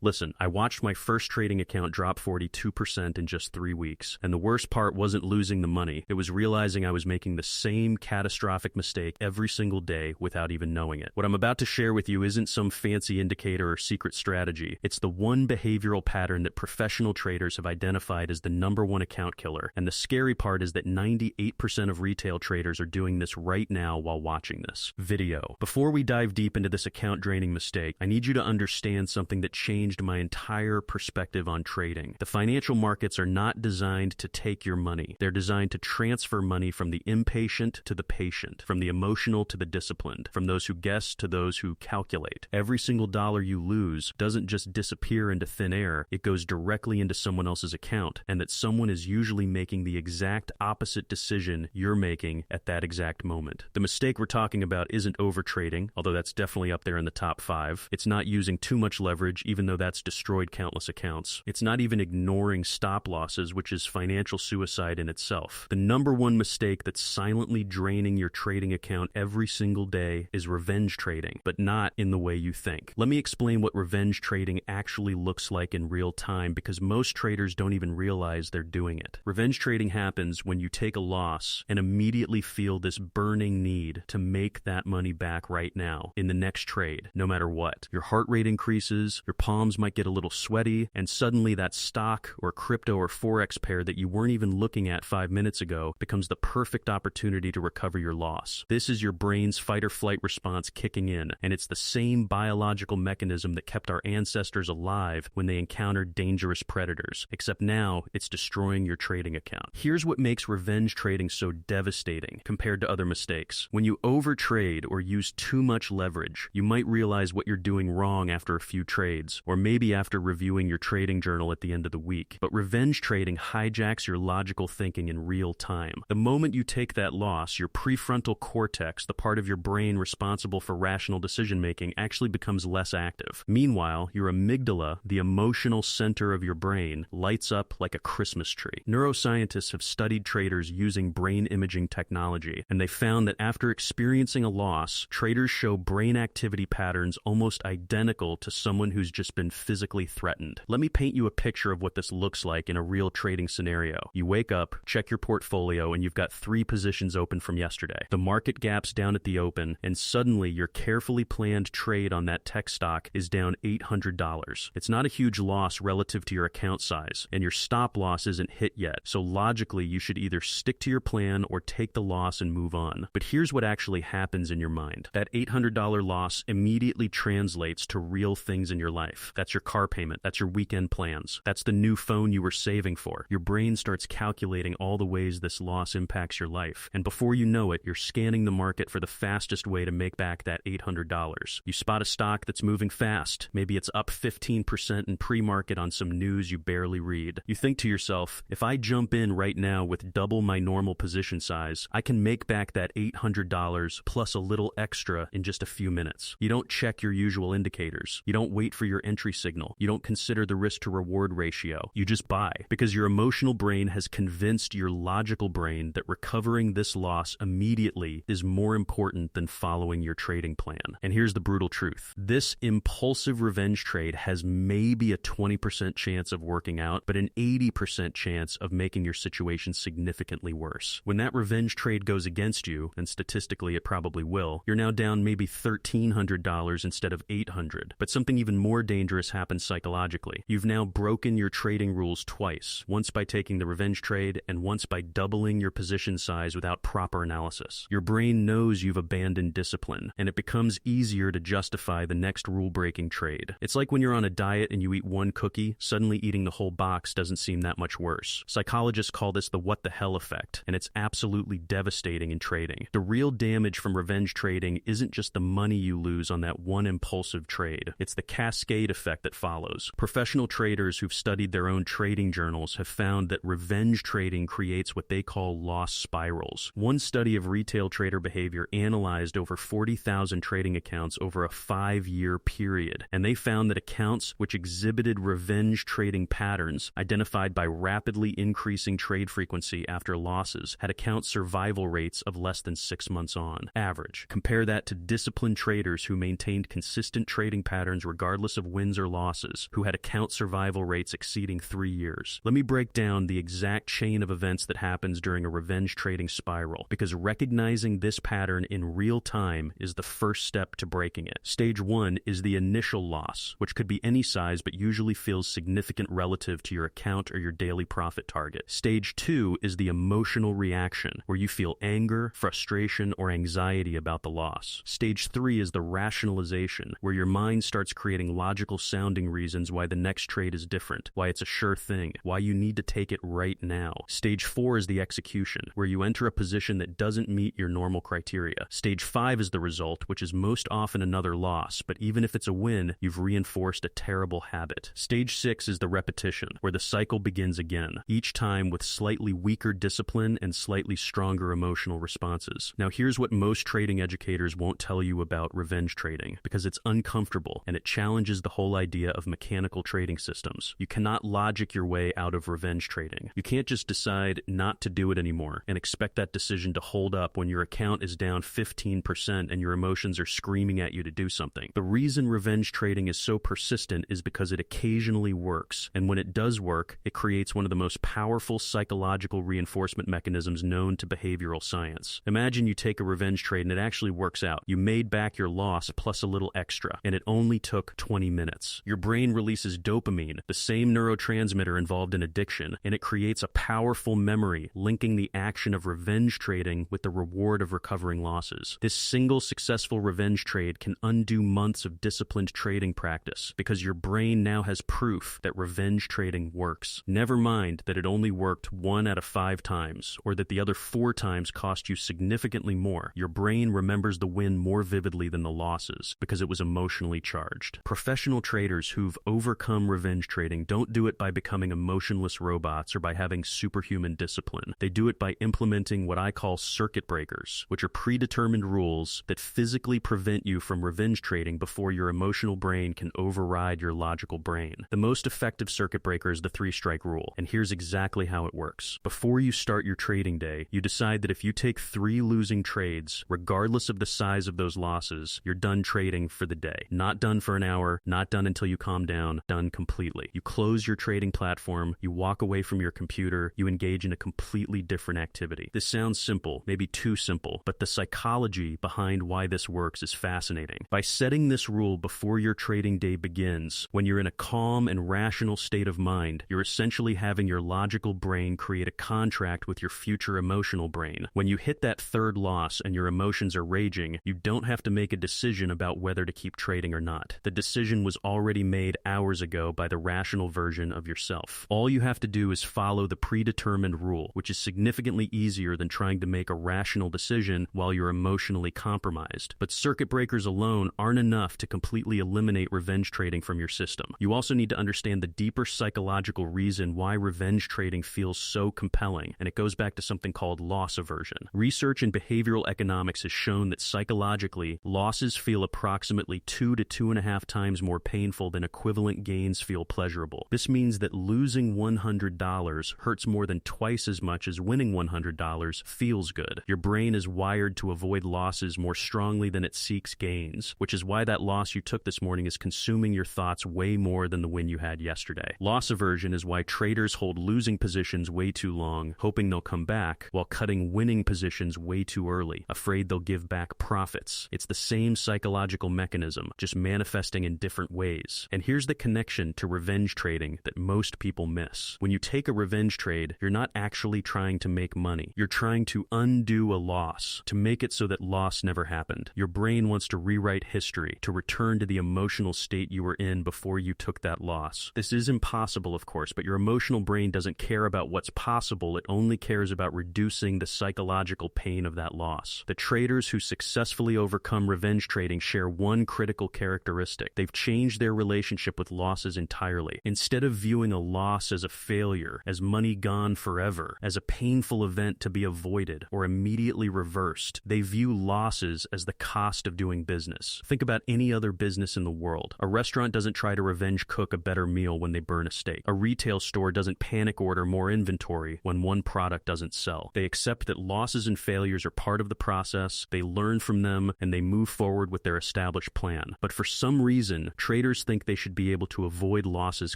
Listen, I watched my first trading account drop 42% in just 3 weeks. And the worst part wasn't losing the money. It was realizing I was making the same catastrophic mistake every single day without even knowing it. What I'm about to share with you isn't some fancy indicator or secret strategy. It's the one behavioral pattern that professional traders have identified as the #1 account killer. And the scary part is that 98% of retail traders are doing this right now while watching this video. Before we dive deep into this account draining mistake, I need you to understand something that changed my entire perspective on trading. The financial markets are not designed to take your money. They're designed to transfer money from the impatient to the patient, from the emotional to the disciplined, from those who guess to those who calculate. Every single dollar you lose doesn't just disappear into thin air, it goes directly into someone else's account, and that someone is usually making the exact opposite decision you're making at that exact moment. The mistake we're talking about isn't overtrading, although that's definitely up there in the top 5. It's not using too much leverage, even though that's destroyed countless accounts. It's not even ignoring stop losses, which is financial suicide in itself. The #1 mistake that's silently draining your trading account every single day is revenge trading, but not in the way you think. Let me explain what revenge trading actually looks like in real time, because most traders don't even realize they're doing it. Revenge trading happens when you take a loss and immediately feel this burning need to make that money back right now in the next trade, no matter what. Your heart rate increases, your palms might get a little sweaty, and suddenly that stock or crypto or forex pair that you weren't even looking at 5 minutes ago becomes the perfect opportunity to recover your loss. This is your brain's fight or flight response kicking in, and it's the same biological mechanism that kept our ancestors alive when they encountered dangerous predators, except now it's destroying your trading account. Here's what makes revenge trading so devastating compared to other mistakes. When you overtrade or use too much leverage, you might realize what you're doing wrong after a few trades, or maybe after reviewing your trading journal at the end of the week. But revenge trading hijacks your logical thinking in real time. The moment you take that loss, your prefrontal cortex, the part of your brain responsible for rational decision-making, actually becomes less active. Meanwhile, your amygdala, the emotional center of your brain, lights up like a Christmas tree. Neuroscientists have studied traders using brain imaging technology, and they found that after experiencing a loss, traders show brain activity patterns almost identical to someone who's just been physically threatened. Let me paint you a picture of what this looks like in a real trading scenario. You wake up, check your portfolio, and you've got 3 positions open from yesterday. The market gap's down at the open, and suddenly your carefully planned trade on that tech stock is down $800. It's not a huge loss relative to your account size, and your stop loss isn't hit yet, so logically you should either stick to your plan or take the loss and move on. But here's what actually happens in your mind. That $800 loss immediately translates to real things in your life. That's your car payment, that's your weekend plans, that's the new phone you were saving for. Your brain starts calculating all the ways this loss impacts your life, and before you know it, you're scanning the market for the fastest way to make back that $800. You spot a stock that's moving fast. Maybe it's up 15% in pre-market on some news you barely read. You think to yourself, if I jump in right now with double my normal position size, I can make back that $800 plus a little extra in just a few minutes. You don't check your usual indicators. You don't wait for your entry signal. You don't consider the risk to reward ratio. You just buy, because your emotional brain has convinced your logical brain that recovering this loss immediately is more important than following your trading plan. And here's the brutal truth. This impulsive revenge trade has maybe a 20% chance of working out, but an 80% chance of making your situation significantly worse. When that revenge trade goes against you, and statistically it probably will, you're now down maybe $1,300 instead of $800. But something even more dangerous happens psychologically. You've now broken your trading rules twice, once by taking the revenge trade and once by doubling your position size without proper analysis. Your brain knows you've abandoned discipline, and it becomes easier to justify the next rule-breaking trade. It's like when you're on a diet and you eat one cookie, suddenly eating the whole box doesn't seem that much worse. Psychologists call this the what the hell effect, and it's absolutely devastating in trading. The real damage from revenge trading isn't just the money you lose on that one impulsive trade. It's the cascade effect that follows. Professional traders who've studied their own trading journals have found that revenge trading creates what they call loss spirals. One study of retail trader behavior analyzed over 40,000 trading accounts over a 5-year period, and they found that accounts which exhibited revenge trading patterns identified by rapidly increasing trade frequency after losses had account survival rates of less than 6 months on average. Compare that to disciplined traders who maintained consistent trading patterns regardless of wins wins or losses, who had account survival rates exceeding 3 years. Let me break down the exact chain of events that happens during a revenge trading spiral, because recognizing this pattern in real time is the first step to breaking it. Stage 1 is the initial loss, which could be any size but usually feels significant relative to your account or your daily profit target. Stage 2 is the emotional reaction, where you feel anger, frustration, or anxiety about the loss. Stage 3 is the rationalization, where your mind starts creating logical sounding reasons why the next trade is different, why it's a sure thing, why you need to take it right now. Stage 4 is the execution, where you enter a position that doesn't meet your normal criteria. Stage 5 is the result, which is most often another loss, but even if it's a win, you've reinforced a terrible habit. Stage 6 is the repetition, where the cycle begins again, each time with slightly weaker discipline and slightly stronger emotional responses. Now here's what most trading educators won't tell you about revenge trading, because it's uncomfortable and it challenges the whole idea of mechanical trading systems. You cannot logic your way out of revenge trading. You can't just decide not to do it anymore and expect that decision to hold up when your account is down 15% and your emotions are screaming at you to do something. The reason revenge trading is so persistent is because it occasionally works, and when it does work, it creates one of the most powerful psychological reinforcement mechanisms known to behavioral science. Imagine you take a revenge trade and it actually works out. You made back your loss plus a little extra, and it only took 20 minutes. Your brain releases dopamine, the same neurotransmitter involved in addiction, and it creates a powerful memory linking the action of revenge trading with the reward of recovering losses. This single successful revenge trade can undo months of disciplined trading practice, because your brain now has proof that revenge trading works. Never mind that it only worked 1 out of 5 times, or that the other 4 times cost you significantly more. Your brain remembers the win more vividly than the losses, because it was emotionally charged. Professional traders who've overcome revenge trading don't do it by becoming emotionless robots or by having superhuman discipline. They do it by implementing what I call circuit breakers, which are predetermined rules that physically prevent you from revenge trading before your emotional brain can override your logical brain. The most effective circuit breaker is the 3-strike rule, and here's exactly how it works. Before you start your trading day, you decide that if you take 3 losing trades, regardless of the size of those losses, you're done trading for the day. Not done for an hour, not done until you calm down, done completely. You close your trading platform, you walk away from your computer, you engage in a completely different activity. This sounds simple, maybe too simple, but the psychology behind why this works is fascinating. By setting this rule before your trading day begins, when you're in a calm and rational state of mind, you're essentially having your logical brain create a contract with your future emotional brain. When you hit that 3rd loss and your emotions are raging, you don't have to make a decision about whether to keep trading or not. The decision was already made hours ago by the rational version of yourself. All you have to do is follow the predetermined rule, which is significantly easier than trying to make a rational decision while you're emotionally compromised. But circuit breakers alone aren't enough to completely eliminate revenge trading from your system. You also need to understand the deeper psychological reason why revenge trading feels so compelling, and it goes back to something called loss aversion. Research in behavioral economics has shown that psychologically, losses feel approximately 2 to 2.5 times more painful than equivalent gains feel pleasurable. This means that losing $100 hurts more than twice as much as winning $100 feels good. Your brain is wired to avoid losses more strongly than it seeks gains, which is why that loss you took this morning is consuming your thoughts way more than the win you had yesterday. Loss aversion is why traders hold losing positions way too long, hoping they'll come back, while cutting winning positions way too early, afraid they'll give back profits. It's the same psychological mechanism, just manifesting in different ways. And here's the connection to revenge trading that most people miss. When you take a revenge trade, you're not actually trying to make money. You're trying to undo a loss, to make it so that loss never happened. Your brain wants to rewrite history, to return to the emotional state you were in before you took that loss. This is impossible, of course, but your emotional brain doesn't care about what's possible. It only cares about reducing the psychological pain of that loss. The traders who successfully overcome revenge trading share one critical characteristic. They've changed their relationship with losses entirely. Instead of viewing a loss as a failure, as money gone forever, as a painful event to be avoided or immediately reversed, they view losses as the cost of doing business. Think about any other business in the world. A restaurant doesn't try to revenge cook a better meal when they burn a steak. A retail store doesn't panic order more inventory when one product doesn't sell. They accept that losses and failures are part of the process, they learn from them, and they move forward with their established plan. But for some reason, traders Traders think they should be able to avoid losses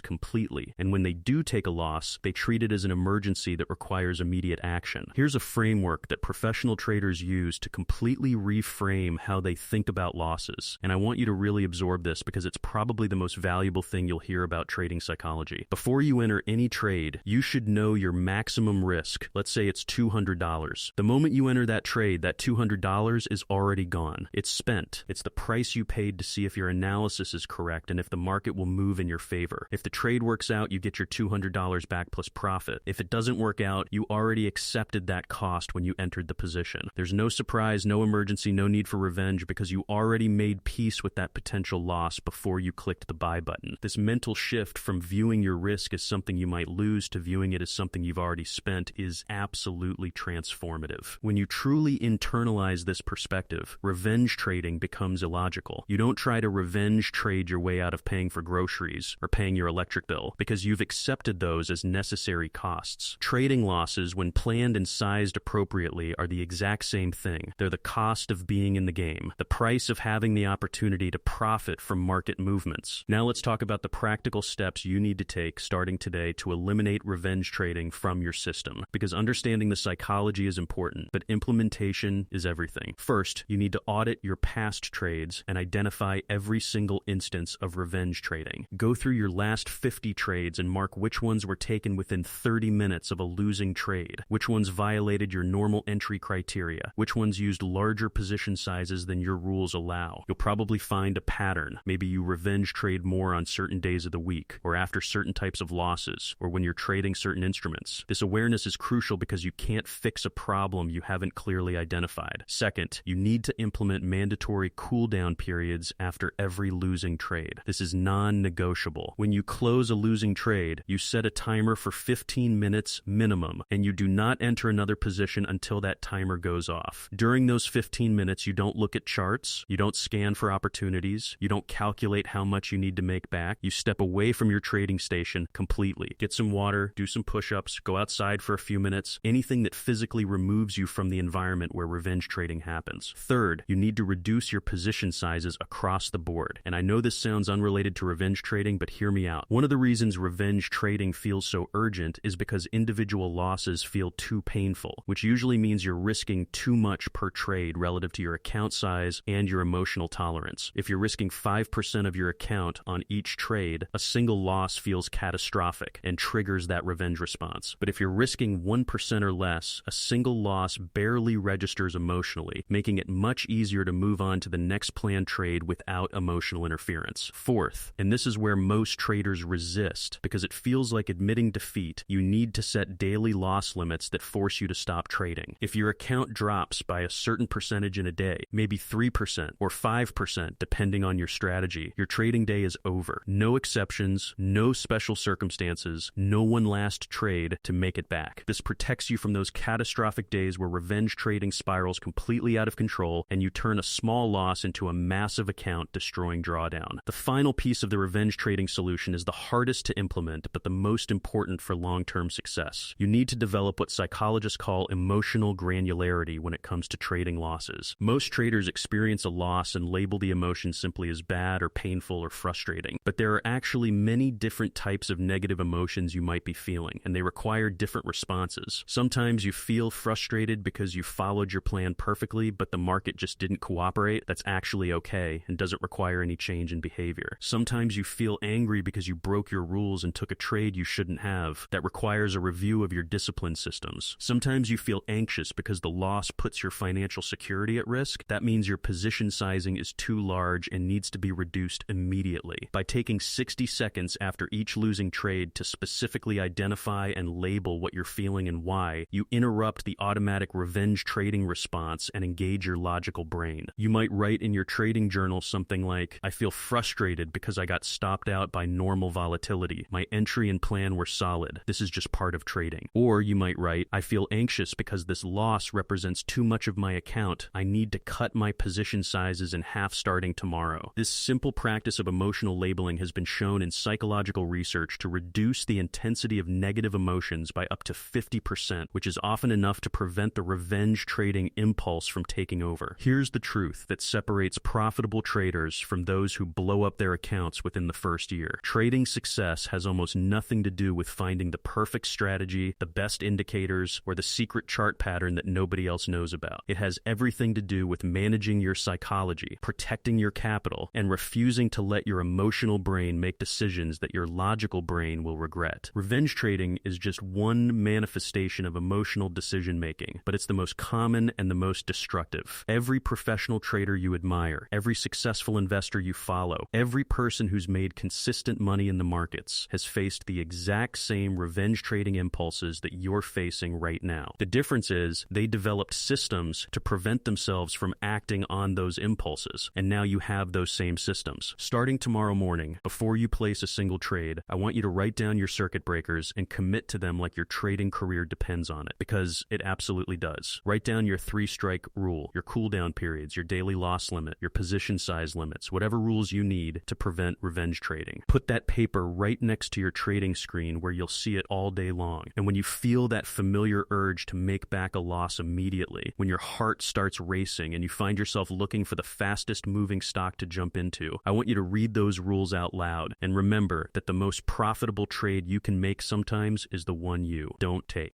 completely, and when they do take a loss, they treat it as an emergency that requires immediate action. Here's a framework that professional traders use to completely reframe how they think about losses, and I want you to really absorb this because it's probably the most valuable thing you'll hear about trading psychology. Before you enter any trade, you should know your maximum risk. Let's say it's $200. The moment you enter that trade, that $200 is already gone. It's spent. It's the price you paid to see if your analysis is correct and if the market will move in your favor. If the trade works out, you get your $200 back plus profit. If it doesn't work out, you already accepted that cost when you entered the position. There's no surprise, no emergency, no need for revenge because you already made peace with that potential loss before you clicked the buy button. This mental shift from viewing your risk as something you might lose to viewing it as something you've already spent is absolutely transformative. When you truly internalize this perspective, revenge trading becomes illogical. You don't try to revenge trade your way out of paying for groceries or paying your electric bill because you've accepted those as necessary costs. Trading losses, when planned and sized appropriately, are the exact same thing. They're the cost of being in the game, the price of having the opportunity to profit from market movements. Now let's talk about the practical steps you need to take starting today to eliminate revenge trading from your system, because understanding the psychology is important, but implementation is everything. First, you need to audit your past trades and identify every single instance of revenge trading. Go through your last 50 trades and mark which ones were taken within 30 minutes of a losing trade, which ones violated your normal entry criteria, which ones used larger position sizes than your rules allow. You'll probably find a pattern. Maybe you revenge trade more on certain days of the week, or after certain types of losses, or when you're trading certain instruments. This awareness is crucial because you can't fix a problem you haven't clearly identified. Second, you need to implement mandatory cool-down periods after every losing trade. This is non-negotiable. When you close a losing trade, you set a timer for 15 minutes minimum, and you do not enter another position until that timer goes off. During those 15 minutes, you don't look at charts, you don't scan for opportunities, you don't calculate how much you need to make back. You step away from your trading station completely. Get some water, do some push-ups, go outside for a few minutes, anything that physically removes you from the environment where revenge trading happens. Third, you need to reduce your position sizes across the board. And I know this sounds unrelated to revenge trading, but hear me out. One of the reasons revenge trading feels so urgent is because individual losses feel too painful, which usually means you're risking too much per trade relative to your account size and your emotional tolerance. If you're risking 5% of your account on each trade, a single loss feels catastrophic and triggers that revenge response. But if you're risking 1% or less, a single loss barely registers emotionally, making it much easier to move on to the next planned trade without emotional interference. Fourth, and this is where most traders resist, because it feels like admitting defeat, you need to set daily loss limits that force you to stop trading. If your account drops by a certain percentage in a day, maybe 3% or 5% depending on your strategy, your trading day is over. No exceptions, no special circumstances, no one last trade to make it back. This protects you from those catastrophic days where revenge trading spirals completely out of control and you turn a small loss into a massive account destroying drawdown. The final piece of the revenge trading solution is the hardest to implement, but the most important for long-term success. You need to develop what psychologists call emotional granularity when it comes to trading losses. Most traders experience a loss and label the emotion simply as bad or painful or frustrating, but there are actually many different types of negative emotions you might be feeling, and they require different responses. Sometimes you feel frustrated because you followed your plan perfectly, but the market just didn't cooperate. That's actually okay and doesn't require any change in behavior. Sometimes you feel angry because you broke your rules and took a trade you shouldn't have. That requires a review of your discipline systems. Sometimes you feel anxious because the loss puts your financial security at risk. That means your position sizing is too large and needs to be reduced immediately. By taking 60 seconds after each losing trade to specifically identify and label what you're feeling and why, you interrupt the automatic revenge trading response and engage your logical brain. You might write in your trading journal something like, "I feel frustrated because I got stopped out by normal volatility. My entry and plan were solid. This is just part of trading." Or you might write, "I feel anxious because this loss represents too much of my account. I need to cut my position sizes in half starting tomorrow." This simple practice of emotional labeling has been shown in psychological research to reduce the intensity of negative emotions by up to 50%, which is often enough to prevent the revenge trading impulse from taking over. Here's the truth that separates profitable traders from those who blow blow up their accounts within the first year. Trading success has almost nothing to do with finding the perfect strategy, the best indicators, or the secret chart pattern that nobody else knows about. It has everything to do with managing your psychology, protecting your capital, and refusing to let your emotional brain make decisions that your logical brain will regret. Revenge trading is just one manifestation of emotional decision-making, but it's the most common and the most destructive. Every professional trader you admire, every successful investor you follow, every person who's made consistent money in the markets has faced the exact same revenge trading impulses that you're facing right now. The difference is they developed systems to prevent themselves from acting on those impulses, and now you have those same systems. Starting tomorrow morning, before you place a single trade, I want you to write down your circuit breakers and commit to them like your trading career depends on it, because it absolutely does. Write down your 3-strike rule, your cooldown periods, your daily loss limit, your position size limits, whatever rules you need to prevent revenge trading. Put that paper right next to your trading screen where you'll see it all day long. And when you feel that familiar urge to make back a loss immediately, when your heart starts racing and you find yourself looking for the fastest moving stock to jump into, I want you to read those rules out loud and remember that the most profitable trade you can make sometimes is the one you don't take.